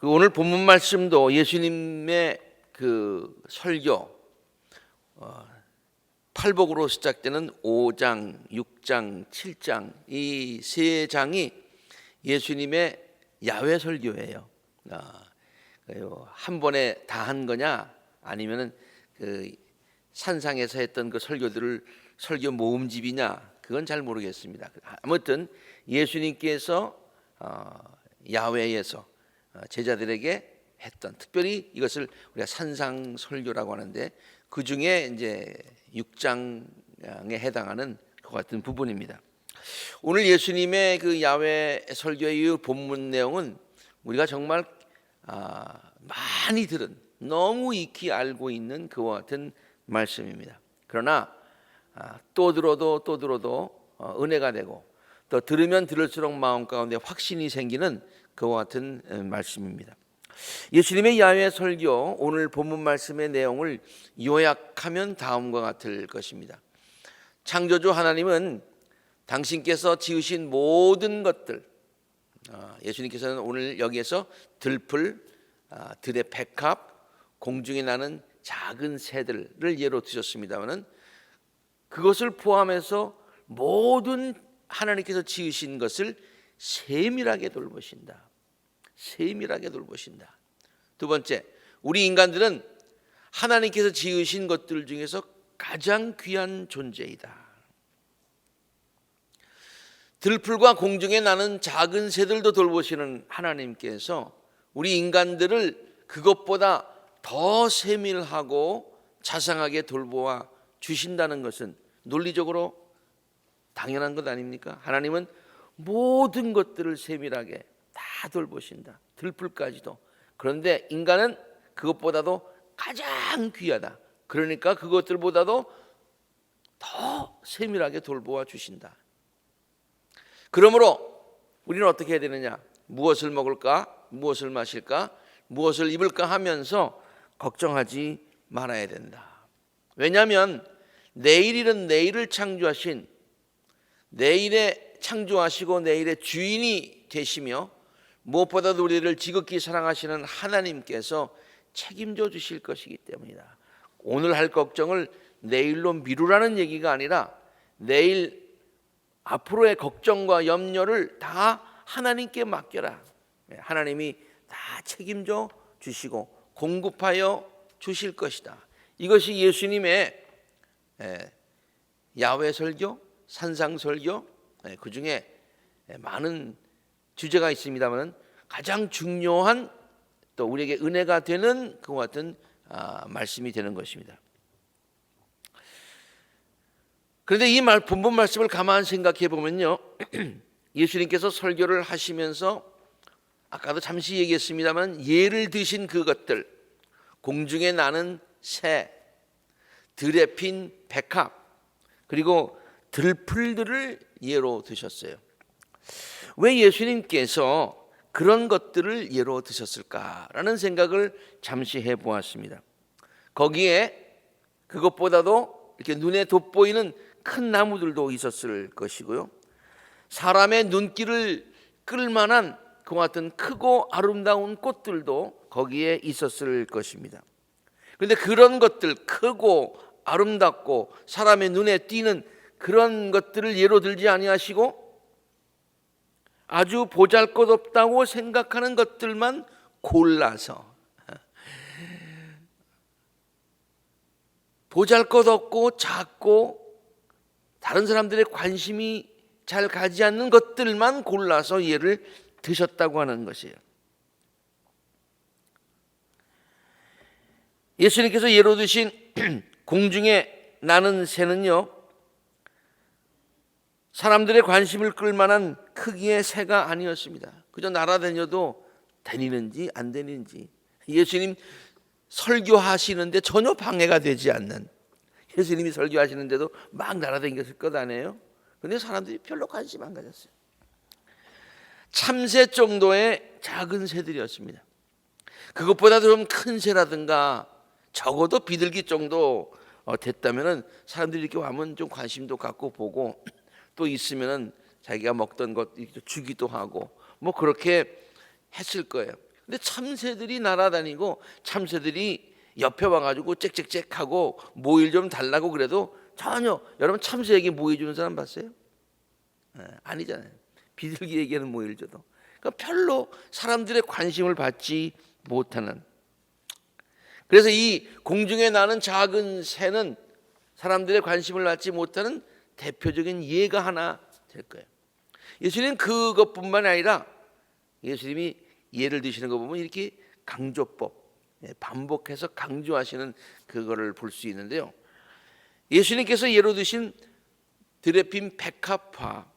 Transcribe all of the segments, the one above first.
오늘 본문 말씀도 예수님의 그 설교 팔복으로 시작되는 5장, 6장, 7장 이 세 장이 예수님의 야외 설교예요. 한 번에 다 한 거냐 아니면은 그 산상에서 했던 그 설교들을 설교 모음집이냐 그건 잘 모르겠습니다. 아무튼 예수님께서 야외에서 제자들에게 했던, 특별히 이것을 우리가 산상 설교라고 하는데 그 중에 이제 6장에 해당하는 그 같은 부분입니다. 오늘 예수님의 그 야외 설교의 본문 내용은 우리가 정말 많이 들은, 너무 익히 알고 있는 그와 같은 말씀입니다. 그러나 또 들어도 은혜가 되고 또 들으면 들을수록 마음 가운데 확신이 생기는 그와 같은 말씀입니다. 예수님의 야외 설교, 오늘 본문 말씀의 내용을 요약하면 다음과 같을 것입니다. 창조주 하나님은 당신께서 지으신 모든 것들, 예수님께서는 오늘 여기에서 들풀, 들의 백합, 공중에 나는 작은 새들을 예로 드셨습니다마는 그것을 포함해서 모든 하나님께서 지으신 것을 세밀하게 돌보신다. 세밀하게 돌보신다. 두 번째, 우리 인간들은 하나님께서 지으신 것들 중에서 가장 귀한 존재이다. 들풀과 공중에 나는 작은 새들도 돌보시는 하나님께서 우리 인간들을 그것보다 더 세밀하고 자상하게 돌보아 주신다는 것은 논리적으로 당연한 것 아닙니까? 하나님은 모든 것들을 세밀하게 다 돌보신다. 들풀까지도. 그런데 인간은 그것보다도 가장 귀하다. 그러니까 그것들보다도 더 세밀하게 돌보아 주신다. 그러므로 우리는 어떻게 해야 되느냐? 무엇을 먹을까? 무엇을 마실까? 무엇을 입을까 하면서 걱정하지 말아야 된다. 왜냐하면 내일은 내일을 창조하신, 내일에 창조하시고 내일의 주인이 되시며 무엇보다도 우리를 지극히 사랑하시는 하나님께서 책임져 주실 것이기 때문이다. 오늘 할 걱정을 내일로 미루라는 얘기가 아니라 내일 앞으로의 걱정과 염려를 다 하나님께 맡겨라. 하나님이 다 책임져 주시고 공급하여 주실 것이다. 이것이 예수님의 야외 설교, 산상 설교, 그 중에 많은 주제가 있습니다만 가장 중요한, 또 우리에게 은혜가 되는 그와 같은 말씀이 되는 것입니다. 그런데 이 본문 말씀을 가만 생각해 보면요, 예수님께서 설교를 하시면서 아까도 잠시 얘기했습니다만 예를 드신 그것들, 공중에 나는 새, 들에 핀 백합, 그리고 들풀들을 예로 드셨어요. 왜 예수님께서 그런 것들을 예로 드셨을까라는 생각을 잠시 해보았습니다. 거기에 그것보다도 이렇게 눈에 돋보이는 큰 나무들도 있었을 것이고요, 사람의 눈길을 끌만한 그와 같은 크고 아름다운 꽃들도 거기에 있었을 것입니다. 그런데 그런 것들, 크고 아름답고 사람의 눈에 띄는 그런 것들을 예로 들지 아니하시고 아주 보잘것없다고 생각하는 것들만 골라서, 보잘것없고 작고 다른 사람들의 관심이 잘 가지 않는 것들만 골라서 예를 드셨다고 하는 것이에요. 예수님께서 예로 드신 공중에 나는 새는요, 사람들의 관심을 끌만한 크기의 새가 아니었습니다. 그저 날아다녀도 다니는지 안 다니는지, 예수님 설교하시는데 전혀 방해가 되지 않는, 예수님이 설교하시는데도 막 날아다녔을 것 아니에요? 그런데 사람들이 별로 관심 안 가졌어요. 참새 정도의 작은 새들이었습니다. 그것보다도 좀 큰 새라든가 적어도 비둘기 정도 됐다면 사람들이 이렇게 와면 좀 관심도 갖고 보고, 또 있으면 자기가 먹던 것 주기도 하고 뭐 그렇게 했을 거예요. 근데 참새들이 날아다니고 참새들이 옆에 와가지고 짹짹짹하고 모일 좀 달라고 그래도 전혀, 여러분 참새에게 모이 주는 사람 봤어요? 아니잖아요. 비둘기에게는 모일 줘도. 그러니까 별로 사람들의 관심을 받지 못하는. 그래서 이 공중에 나는 작은 새는 사람들의 관심을 받지 못하는 대표적인 예가 하나 될 거예요. 예수님은 그것뿐만 아니라 예수님이 예를 드시는 거 보면 이렇게 강조법, 반복해서 강조하시는 그거를 볼 수 있는데요. 예수님께서 예로 드신 들에 핀 백합화.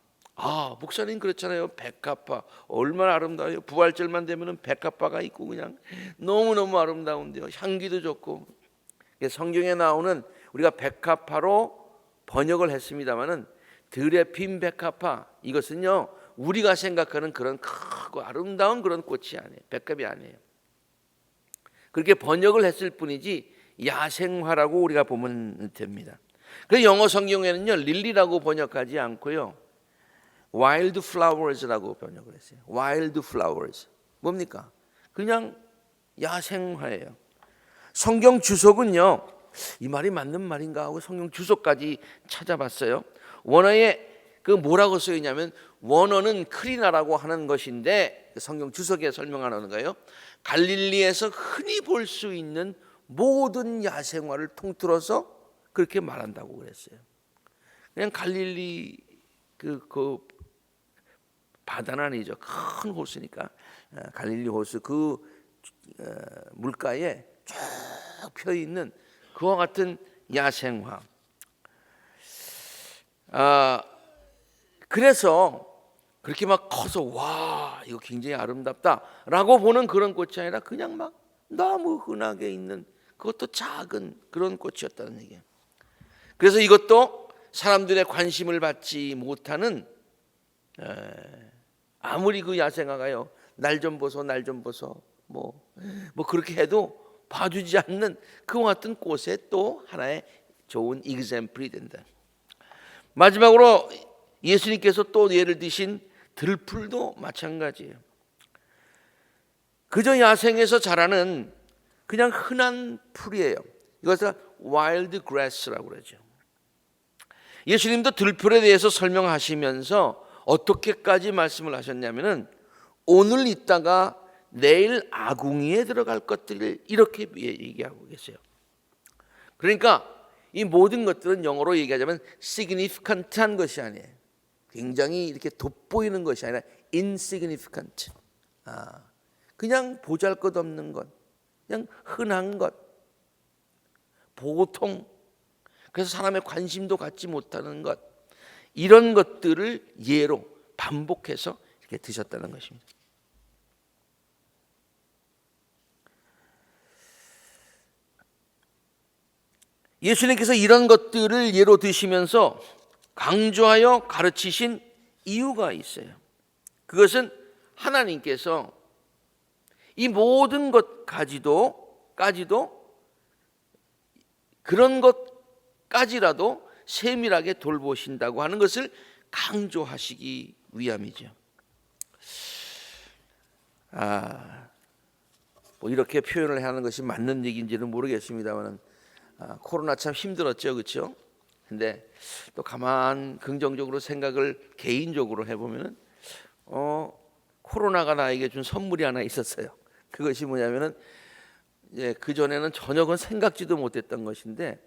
목사님 그렇잖아요. 백합화 얼마나 아름다워요. 부활절만 되면은 백합화가 있고 그냥 너무너무 아름다운데요. 향기도 좋고. 성경에 나오는 우리가 백합화로 번역을 했습니다마는 들에 핀 백합화, 이것은요 우리가 생각하는 그런 크고 아름다운 그런 꽃이 아니에요. 백합이 아니에요. 그렇게 번역을 했을 뿐이지 야생화라고 우리가 보면 됩니다. 그래서 영어 성경에는요 릴리라고 번역하지 않고요 wild flowers라고 번역을 했어요. wild flowers 뭡니까? 그냥 야생화예요. 성경 주석은요 이 말이 맞는 말인가 하고 성경 주석까지 찾아봤어요. 원어에 그 뭐라고 쓰여 있냐면, 원어는 크리나라고 하는 것인데 성경 주석에 설명하는 거예요. 갈릴리에서 흔히 볼 수 있는 모든 야생화를 통틀어서 그렇게 말한다고 그랬어요. 그냥 갈릴리 그 바다는 아니죠. 큰 호수니까 갈릴리 호수 그 물가에 쭉 펴 있는 그와 같은 야생화. 그래서 그렇게 막 커서 와 이거 굉장히 아름답다라고 보는 그런 꽃이 아니라 그냥 막 너무 흔하게 있는, 그것도 작은 그런 꽃이었다는 얘기예요. 그래서 이것도 사람들의 관심을 받지 못하는, 아무리 그 야생화가요 날 좀 보소 날 좀 보소 뭐 그렇게 해도 봐주지 않는 그와 같은 꽃의 또 하나의 좋은 example이 된다. 마지막으로 예수님께서 또 예를 드신 들풀도 마찬가지예요. 그저 야생에서 자라는 그냥 흔한 풀이에요. 이것을 wild grass라고 그러죠. 예수님도 들풀에 대해서 설명하시면서 어떻게까지 말씀을 하셨냐면은, 오늘 있다가 내일 아궁이에 들어갈 것들을 이렇게 얘기하고 계세요. 그러니까 이 모든 것들은 영어로 얘기하자면 significant한 것이 아니에요. 굉장히 이렇게 돋보이는 것이 아니라 insignificant. 그냥 보잘것없는 것, 그냥 흔한 것, 보통, 그래서 사람의 관심도 갖지 못하는 것, 이런 것들을 예로 반복해서 이렇게 드셨다는 것입니다. 예수님께서 이런 것들을 예로 드시면서 강조하여 가르치신 이유가 있어요. 그것은 하나님께서 이 모든 것까지도 그런 것까지라도 세밀하게 돌보신다고 하는 것을 강조하시기 위함이죠. 뭐 이렇게 표현을 하는 것이 맞는 얘기인지는 모르겠습니다만, 코로나 참 힘들었죠, 그렇죠? 근데 또 가만 긍정적으로 생각을 개인적으로 해보면은 코로나가 나에게 준 선물이 하나 있었어요. 그것이 뭐냐면은 그 전에는 전혀 그건 생각지도 못했던 것인데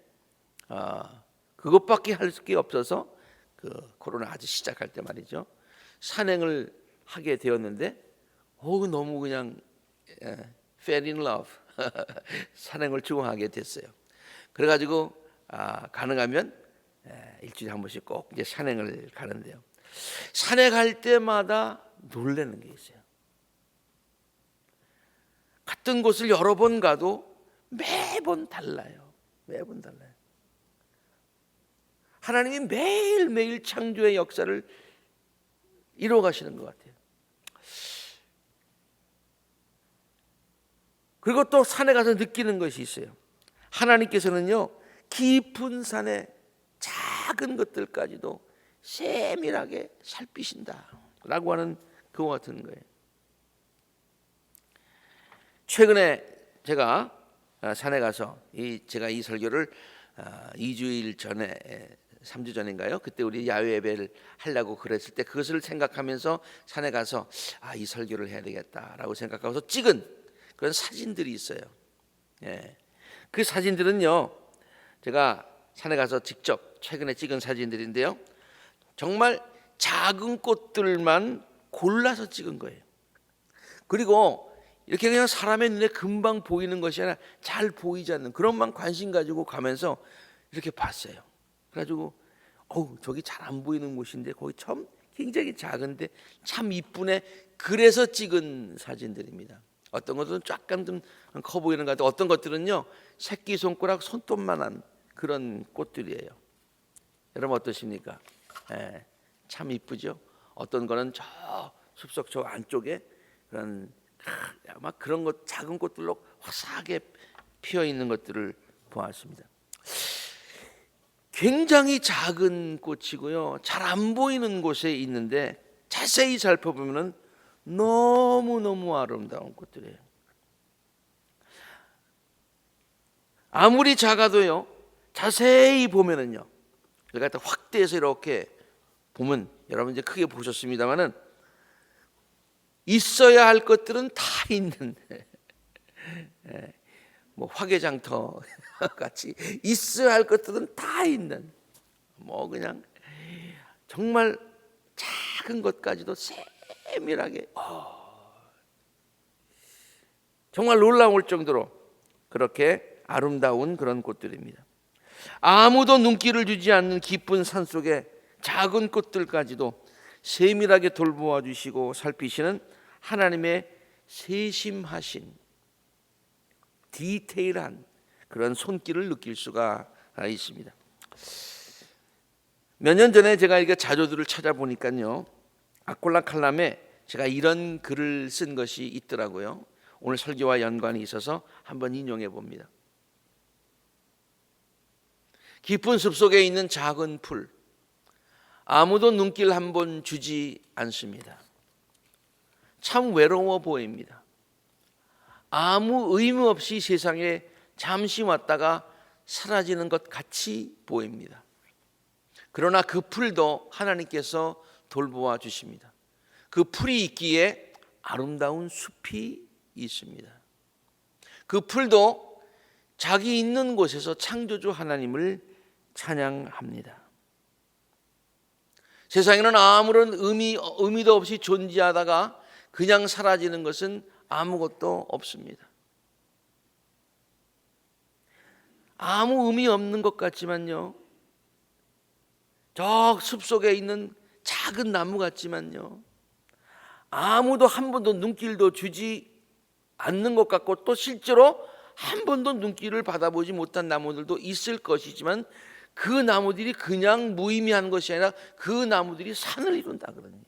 그것밖에 할 게 없어서 그 코로나 아주 시작할 때 말이죠. 산행을 하게 되었는데 너무 그냥 fell in love 산행을 좋아하게 됐어요. 그래가지고 가능하면 일주일에 한 번씩 꼭 이제 산행을 가는데요. 산에 갈 때마다 놀라는 게 있어요. 같은 곳을 여러 번 가도 매번 달라요. 매번 달라요. 하나님이 매일매일 창조의 역사를 이루어 가시는 것 같아요. 그리고 또 산에 가서 느끼는 것이 있어요. 하나님께서는요 깊은 산의 작은 것들까지도 세밀하게 살피신다 라고 하는 그와 같은 거예요. 최근에 제가 산에 가서 제가 이 설교를 2주일 전에 3주 전인가요? 그때 우리 야외 예배를 하려고 그랬을 때 그것을 생각하면서 산에 가서 이 설교를 해야 되겠다라고 생각하고서 찍은 그런 사진들이 있어요. 예. 그 사진들은요, 제가 산에 가서 직접 최근에 찍은 사진들인데요, 정말 작은 꽃들만 골라서 찍은 거예요. 그리고 이렇게 그냥 사람의 눈에 금방 보이는 것이 아니라 잘 보이지 않는 그런만 관심 가지고 가면서 이렇게 봤어요. 그래가지고 저기 잘 안 보이는 곳인데 거기 참 굉장히 작은데 참 이쁘네. 그래서 찍은 사진들입니다. 어떤 것들은 약간 좀 커 보이는 것 같아요. 어떤 것들은요, 새끼손가락 손톱만한 그런 꽃들이에요. 여러분 어떠십니까? 참 이쁘죠. 어떤 거는 저 숲속 저 안쪽에 그런 아마 그런 것 작은 꽃들로 화사하게 피어 있는 것들을 보았습니다. 굉장히 작은 꽃이고요, 잘 안 보이는 곳에 있는데 자세히 살펴보면은 너무너무 아름다운 꽃들이에요. 아무리 작아도요, 자세히 보면은요, 이걸 갖다 확대해서 이렇게 보면 여러분 이제 크게 보셨습니다만은 있어야 할 것들은 다 있는 뭐 화개장터 같이 있어야 할 것들은 다 있는 뭐 그냥 정말 작은 것까지도 세밀하게 정말 놀라울 정도로 그렇게 아름다운 그런 꽃들입니다. 아무도 눈길을 주지 않는 깊은 산속에 작은 꽃들까지도 세밀하게 돌보아 주시고 살피시는 하나님의 세심하신 디테일한 그런 손길을 느낄 수가 있습니다. 몇 년 전에 제가 이게 자료들을 찾아보니까요, 아꼴라 칼람에 제가 이런 글을 쓴 것이 있더라고요. 오늘 설교와 연관이 있어서 한번 인용해 봅니다. 깊은 숲속에 있는 작은 풀, 아무도 눈길 한번 주지 않습니다. 참 외로워 보입니다. 아무 의미 없이 세상에 잠시 왔다가 사라지는 것 같이 보입니다. 그러나 그 풀도 하나님께서 돌보아 주십니다. 그 풀이 있기에 아름다운 숲이 있습니다. 그 풀도 자기 있는 곳에서 창조주 하나님을 찬양합니다. 세상에는 아무런 의미도 없이 존재하다가 그냥 사라지는 것은 아무것도 없습니다. 아무 의미 없는 것 같지만요, 저 숲속에 있는 작은 나무 같지만요, 아무도 한 번도 눈길도 주지 않는 것 같고 또 실제로 한 번도 눈길을 받아보지 못한 나무들도 있을 것이지만 그 나무들이 그냥 무의미한 것이 아니라 그 나무들이 산을 이룬다 그러네요.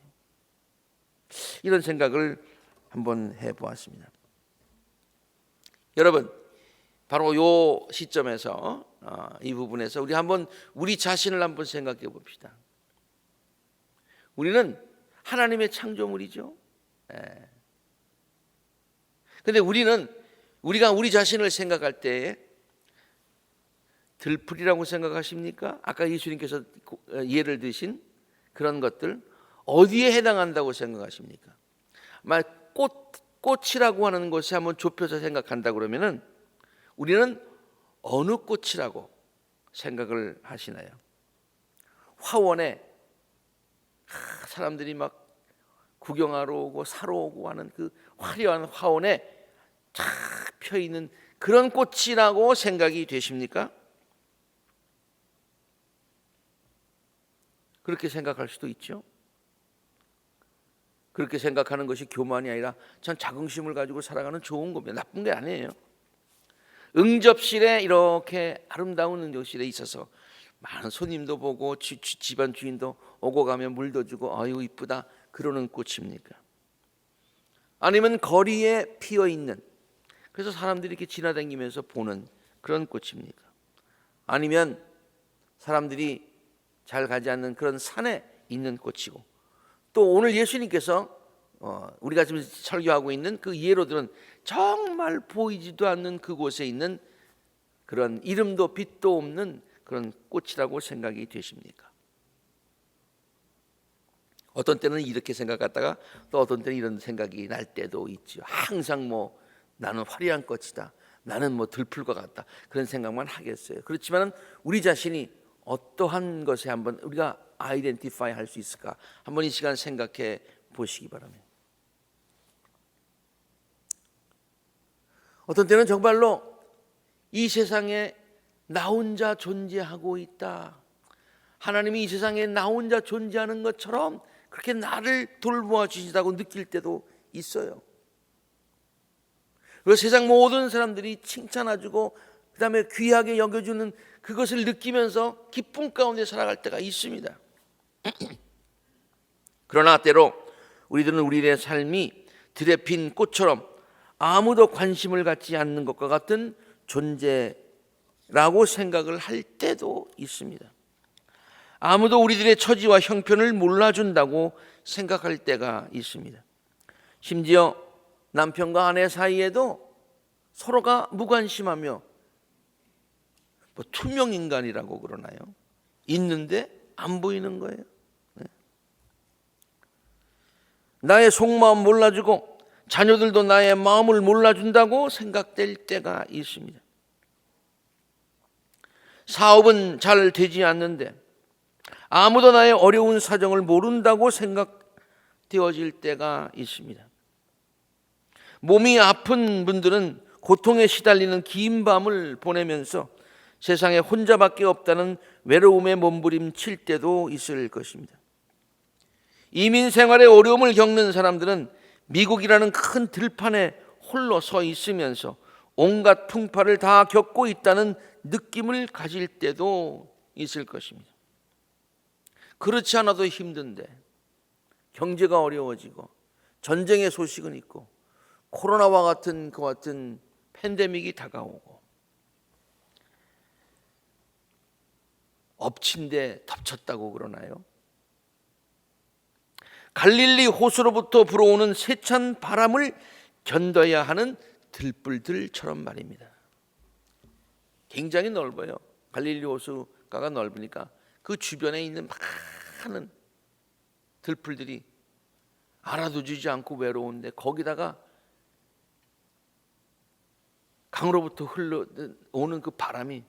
이런 생각을 한번 해보았습니다. 여러분, 바로 이 시점에서 이 부분에서 우리 자신을 한번 생각해 봅시다. 우리는 하나님의 창조물이죠. 그런데 우리가 우리 자신을 생각할 때 들풀이라고 생각하십니까? 아까 예수님께서 예를 드신 그런 것들 어디에 해당한다고 생각하십니까? 꽃이라고 하는 것이 한번 좁혀서 생각한다 그러면은 우리는 어느 꽃이라고 생각을 하시나요? 화원에 사람들이 막 구경하러 오고 사러 오고 하는 그 화려한 화원에 쫙 펴 있는 그런 꽃이라고 생각이 되십니까? 그렇게 생각할 수도 있죠. 그렇게 생각하는 것이 교만이 아니라 참 자긍심을 가지고 살아가는 좋은 겁니다. 나쁜 게 아니에요. 응접실에 이렇게 아름다운 응접실에 있어서 많은 손님도 보고 집안 주인도 오고 가면 물도 주고 아유 이쁘다 그러는 꽃입니까? 아니면 거리에 피어 있는, 그래서 사람들이 이렇게 지나다니면서 보는 그런 꽃입니까? 아니면 사람들이 잘 가지 않는 그런 산에 있는 꽃이고, 또 오늘 예수님께서 우리가 지금 설교하고 있는 그 예로들은 정말 보이지도 않는 그곳에 있는 그런 이름도 빛도 없는 그런 꽃이라고 생각이 되십니까? 어떤 때는 이렇게 생각하다가 또 어떤 때는 이런 생각이 날 때도 있죠. 항상 뭐 나는 화려한 꽃이다, 나는 뭐 들풀과 같다, 그런 생각만 하겠어요. 그렇지만 우리 자신이 어떠한 것에 한번 우리가 아이덴티파이 할 수 있을까? 한번 이 시간 생각해 보시기 바랍니다. 어떤 때는 정말로 이 세상에 나 혼자 존재하고 있다, 하나님이 이 세상에 나 혼자 존재하는 것처럼 그렇게 나를 돌보아 주시다고 느낄 때도 있어요. 그리고 세상 모든 사람들이 칭찬해주고 그 다음에 귀하게 여겨주는 그것을 느끼면서 기쁨 가운데 살아갈 때가 있습니다. 그러나 때로 우리들은 우리의 삶이 들에 핀 꽃처럼 아무도 관심을 갖지 않는 것과 같은 존재라고 생각을 할 때도 있습니다. 아무도 우리들의 처지와 형편을 몰라준다고 생각할 때가 있습니다. 심지어 남편과 아내 사이에도 서로가 무관심하며 뭐 투명인간이라고 그러나요? 있는데 안 보이는 거예요. 나의 속마음 몰라주고 자녀들도 나의 마음을 몰라준다고 생각될 때가 있습니다. 사업은 잘 되지 않는데 아무도 나의 어려운 사정을 모른다고 생각되어질 때가 있습니다. 몸이 아픈 분들은 고통에 시달리는 긴 밤을 보내면서 세상에 혼자밖에 없다는 외로움에 몸부림칠 때도 있을 것입니다. 이민 생활에 어려움을 겪는 사람들은 미국이라는 큰 들판에 홀로 서 있으면서 온갖 풍파를 다 겪고 있다는 느낌을 가질 때도 있을 것입니다. 그렇지 않아도 힘든데 경제가 어려워지고 전쟁의 소식은 있고 코로나와 같은 그 같은 팬데믹이 다가오고 엎친 데 덮쳤다고 그러나요? 갈릴리 호수로부터 불어오는 세찬 바람을 견뎌야 하는 들불들처럼 말입니다. 굉장히 넓어요. 갈릴리 호수가가 넓으니까 그 주변에 있는 많은 들풀들이 알아두지 않고 외로운데 거기다가 강으로부터 흘러오는 그 바람이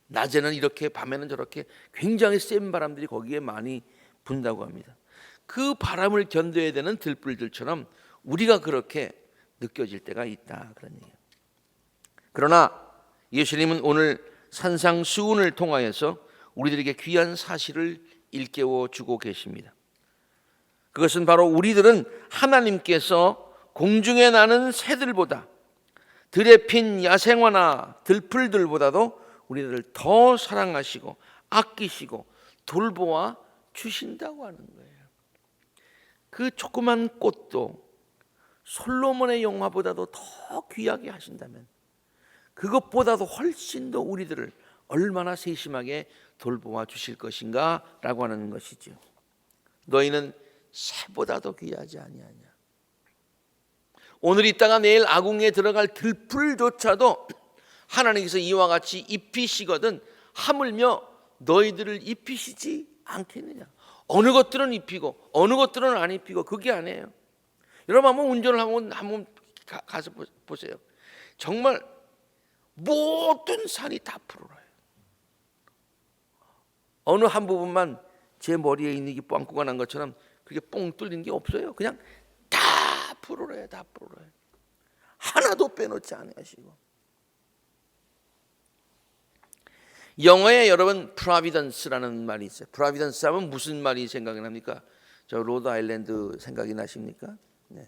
낮에는 이렇게 밤에는 저렇게 굉장히 센 바람들이 거기에 많이 분다고 합니다. 그 바람을 견뎌야 되는 들불들처럼 우리가 그렇게 느껴질 때가 있다, 그런 얘기예요. 그러나 예수님은 오늘 산상수훈을 통하여서 우리들에게 귀한 사실을 일깨워 주고 계십니다. 그것은 바로 우리들은 하나님께서 공중에 나는 새들보다 들에 핀 야생화나 들풀들보다도 우리들을 더 사랑하시고 아끼시고 돌보아 주신다고 하는 거예요. 그 조그만 꽃도 솔로몬의 영화보다도 더 귀하게 하신다면 그것보다도 훨씬 더 우리들을 얼마나 세심하게 돌보아 주실 것인가 라고 하는 것이죠. 너희는 새보다도 귀하지 아니하냐. 오늘 있다가 내일 아궁이에 들어갈 들풀조차도 하나님께서 이와 같이 입히시거든 하물며 너희들을 입히시지 않겠느냐. 어느 것들은 입히고 어느 것들은 안 입히고 그게 아니에요. 여러분 한번 운전을 한번 가서 보세요. 정말 모든 산이 다 푸르러요. 어느 한 부분만 제 머리에 있는 게 빵꾸가 난 것처럼 그게 뽕 뚫린 게 없어요. 그냥 다 푸르러요. 다 푸르러요. 하나도 빼놓지 않으시고. 영어에 여러분 providence라는 말이 있어요. providence 하면 무슨 말이 생각이 납니까? 저 로드 아일랜드 생각이 나십니까? 네.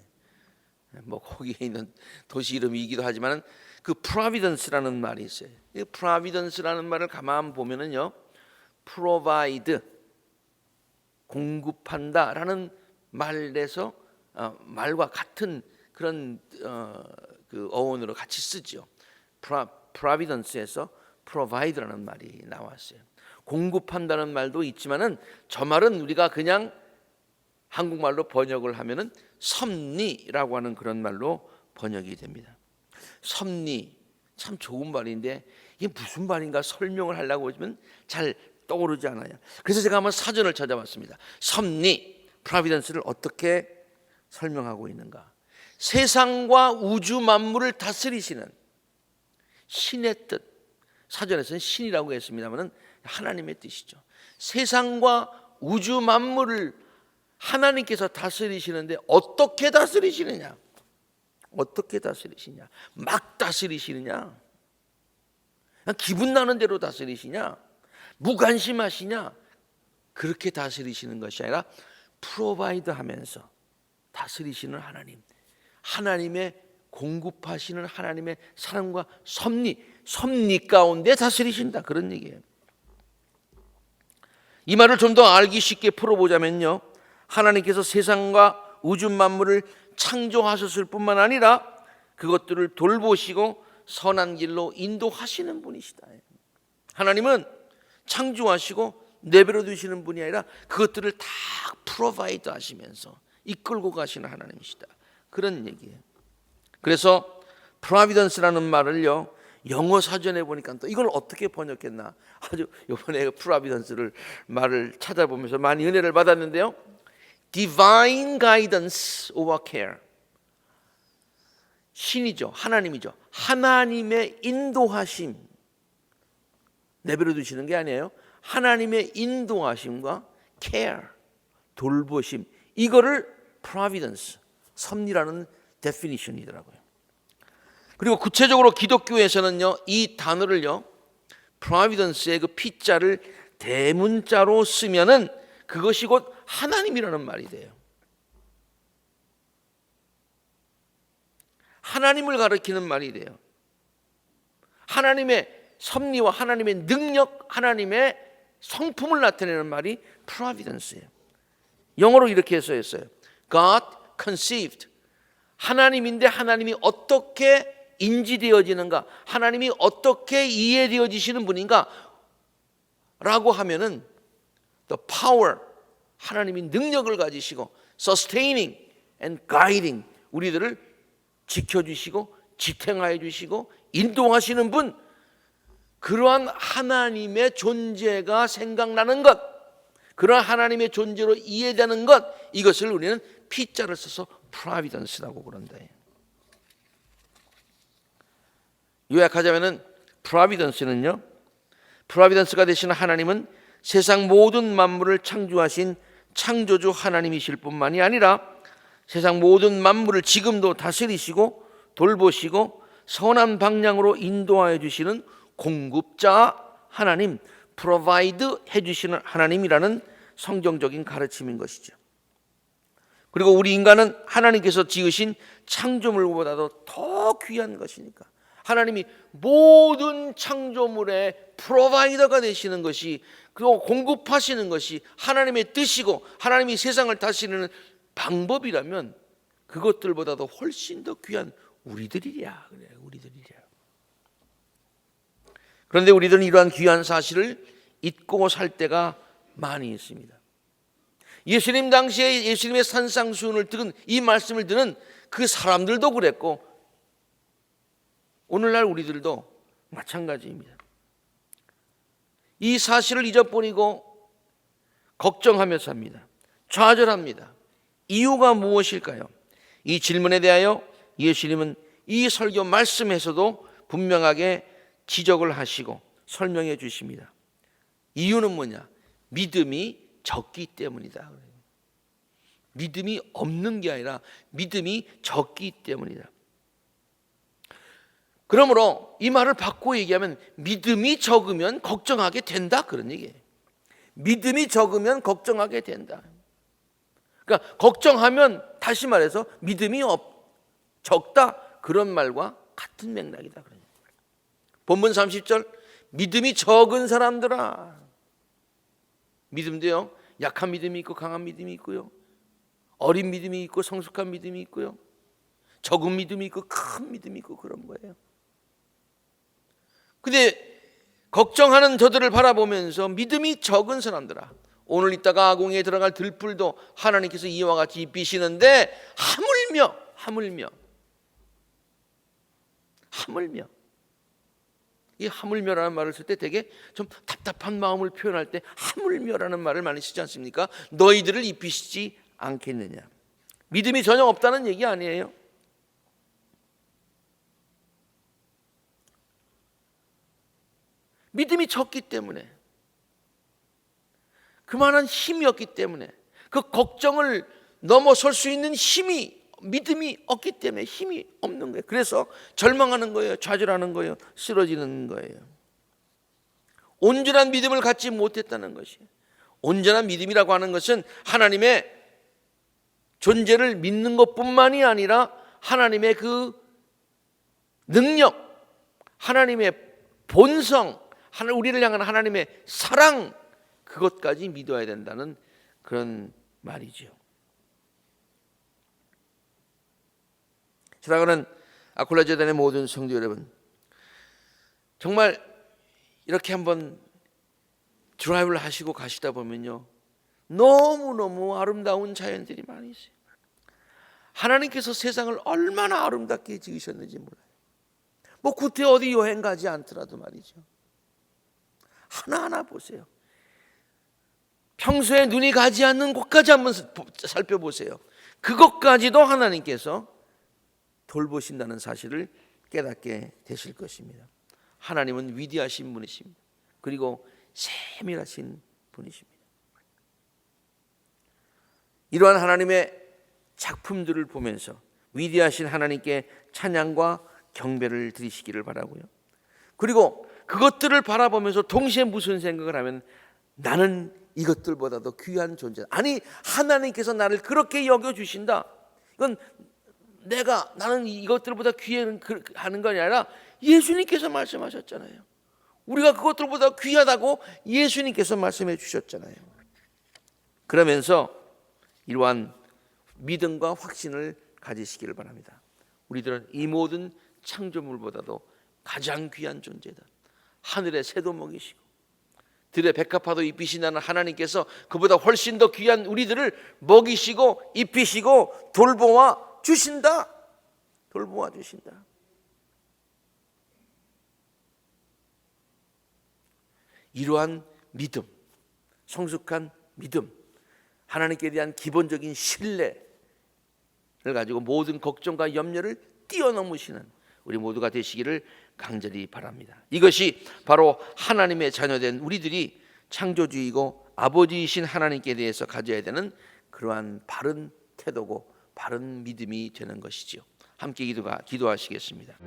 뭐 거기에 있는 도시 이름이기도 하지만 그 providence라는 말이 있어요. 이 providence라는 말을 가만 보면은요, provide 공급한다라는 말에서 말과 같은 그런 그 어원으로 같이 쓰죠. providence에서 provide라는 말이 나왔어요. 공급한다는 말도 있지만은 저 말은 우리가 그냥 한국말로 번역을 하면은 섭리라고 하는 그런 말로 번역이 됩니다. 섭리 참 좋은 말인데 이게 무슨 말인가 설명을 하려고 하면 잘 떠오르지 않아요. 그래서 제가 한번 사전을 찾아봤습니다. 섭리, 프로비던스를 어떻게 설명하고 있는가? 세상과 우주 만물을 다스리시는 신의 뜻. 사전에서는 신이라고 했습니다만은 하나님의 뜻이죠. 세상과 우주 만물을 하나님께서 다스리시는데 어떻게 다스리시느냐? 어떻게 다스리시냐? 막 다스리시느냐? 그냥 기분 나는 대로 다스리시냐? 무관심하시냐? 그렇게 다스리시는 것이 아니라 프로바이드 하면서 다스리시는 하나님, 하나님의 공급하시는 하나님의 사랑과 섭리 가운데 다스리신다, 그런 얘기예요. 이 말을 좀 더 알기 쉽게 풀어보자면요, 하나님께서 세상과 우주 만물을 창조하셨을 뿐만 아니라 그것들을 돌보시고 선한 길로 인도하시는 분이시다. 하나님은 창조하시고 내버려 두시는 분이 아니라 그것들을 다 프로바이드 하시면서 이끌고 가시는 하나님이시다, 그런 얘기예요. 그래서 프로비던스라는 말을요, 영어 사전에 보니까 또 이걸 어떻게 번역했나, 아주 이번에 프로비던스를 말을 찾아보면서 많이 은혜를 받았는데요, Divine guidance over care. 신이죠, 하나님이죠. 하나님의 인도하심, 내버려 두시는 게 아니에요. 하나님의 인도하심과 care, 돌보심, 이거를 providence, 섭리라는 definition이더라고요. 그리고 구체적으로 기독교에서는요, 이 단어를요, providence의 그 P자를 대문자로 쓰면은 그것이 곧 하나님이라는 말이 돼요. 하나님을 가리키는 말이 돼요. 하나님의 섭리와 하나님의 능력, 하나님의 성품을 나타내는 말이 providence예요. 영어로 이렇게 해서 했어요. God conceived. 하나님인데 하나님이 어떻게 인지되어지는가, 하나님이 어떻게 이해되어지시는 분인가 라고 하면은 the power, 하나님이 능력을 가지시고 sustaining and guiding, 우리들을 지켜주시고 지탱하여 주시고 인도하시는 분, 그러한 하나님의 존재가 생각나는 것, 그러한 하나님의 존재로 이해되는 것, 이것을 우리는 P자를 써서 providence라고 그런다. 요약하자면은 providence는요, providence가 되시는 하나님은 세상 모든 만물을 창조하신 창조주 하나님이실 뿐만이 아니라 세상 모든 만물을 지금도 다스리시고 돌보시고 선한 방향으로 인도하여 주시는 공급자 하나님, provide 해주시는 하나님이라는 성경적인 가르침인 것이죠. 그리고 우리 인간은 하나님께서 지으신 창조물보다도 더 귀한 것이니까 하나님이 모든 창조물의 프로바이더가 되시는 것이, 그리고 공급하시는 것이 하나님의 뜻이고 하나님이 세상을 다스리는 방법이라면 그것들보다도 훨씬 더 귀한 우리들이랴. 그래요, 우리들이랴. 그런데 우리들은 이러한 귀한 사실을 잊고 살 때가 많이 있습니다. 예수님 당시에 예수님의 산상수훈을 들은, 이 말씀을 듣는 그 사람들도 그랬고 오늘날 우리들도 마찬가지입니다. 이 사실을 잊어버리고 걱정하며 삽니다. 좌절합니다. 이유가 무엇일까요? 이 질문에 대하여 예수님은 이 설교 말씀에서도 분명하게 지적을 하시고 설명해 주십니다. 이유는 뭐냐? 믿음이 적기 때문이다. 믿음이 없는 게 아니라 믿음이 적기 때문이다. 그러므로 이 말을 바꾸어 얘기하면 믿음이 적으면 걱정하게 된다, 그런 얘기예요. 믿음이 적으면 걱정하게 된다. 그러니까 걱정하면, 다시 말해서 믿음이 적다, 그런 말과 같은 맥락이다. 본문 30절, 믿음이 적은 사람들아. 믿음도요, 약한 믿음이 있고 강한 믿음이 있고요, 어린 믿음이 있고 성숙한 믿음이 있고요, 적은 믿음이 있고 큰 믿음이 있고 그런 거예요. 근데 걱정하는 저들을 바라보면서 믿음이 적은 사람들아, 오늘 이따가 아궁이에 들어갈 들풀도 하나님께서 이와 같이 입히시는데 하물며 이 하물며라는 말을 쓸 때 되게 좀 답답한 마음을 표현할 때 하물며라는 말을 많이 쓰지 않습니까? 너희들을 입히시지 않겠느냐. 믿음이 전혀 없다는 얘기 아니에요. 믿음이 적기 때문에, 그만한 힘이 없기 때문에, 그 걱정을 넘어설 수 있는 믿음이 없기 때문에 힘이 없는 거예요. 그래서 절망하는 거예요. 좌절하는 거예요. 쓰러지는 거예요. 온전한 믿음을 갖지 못했다는 것이. 온전한 믿음이라고 하는 것은 하나님의 존재를 믿는 것뿐만이 아니라 하나님의 그 능력, 하나님의 본성, 우리를 향한 하나님의 사랑, 그것까지 믿어야 된다는 그런 말이죠. 사랑하는 아콜라 재단의 모든 성도 여러분, 정말 이렇게 한번 드라이브를 하시고 가시다 보면요, 너무너무 아름다운 자연들이 많이 있어요. 하나님께서 세상을 얼마나 아름답게 지으셨는지 몰라요. 뭐 구태 어디 여행 가지 않더라도 말이죠, 하나하나 보세요. 평소에 눈이 가지 않는 곳까지 한번 살펴보세요. 그것까지도 하나님께서 돌보신다는 사실을 깨닫게 되실 것입니다. 하나님은 위대하신 분이십니다. 그리고 세밀하신 분이십니다. 이러한 하나님의 작품들을 보면서 위대하신 하나님께 찬양과 경배를 드리시기를 바라고요. 그리고 그것들을 바라보면서 동시에 무슨 생각을 하면, 나는 이것들보다도 귀한 존재. 아니, 하나님께서 나를 그렇게 여겨주신다. 이건 나는 이것들보다 귀한 하는 건 아니라 예수님께서 말씀하셨잖아요. 우리가 그것들보다 귀하다고 예수님께서 말씀해 주셨잖아요. 그러면서 이러한 믿음과 확신을 가지시기를 바랍니다. 우리들은 이 모든 창조물보다도 가장 귀한 존재다. 하늘의 새도 먹이시고 들의 백합화도 입히신다는 하나님께서 그보다 훨씬 더 귀한 우리들을 먹이시고 입히시고 돌보아 주신다. 이러한 믿음, 성숙한 믿음, 하나님께 대한 기본적인 신뢰를 가지고 모든 걱정과 염려를 뛰어넘으시는 우리 모두가 되시기를 간절히 바랍니다. 이것이 바로 하나님의 자녀된 우리들이 창조주이고 아버지이신 하나님께 대해서 가져야 되는 그러한 바른 태도고 바른 믿음이 되는 것이지요. 함께 기도하시겠습니다.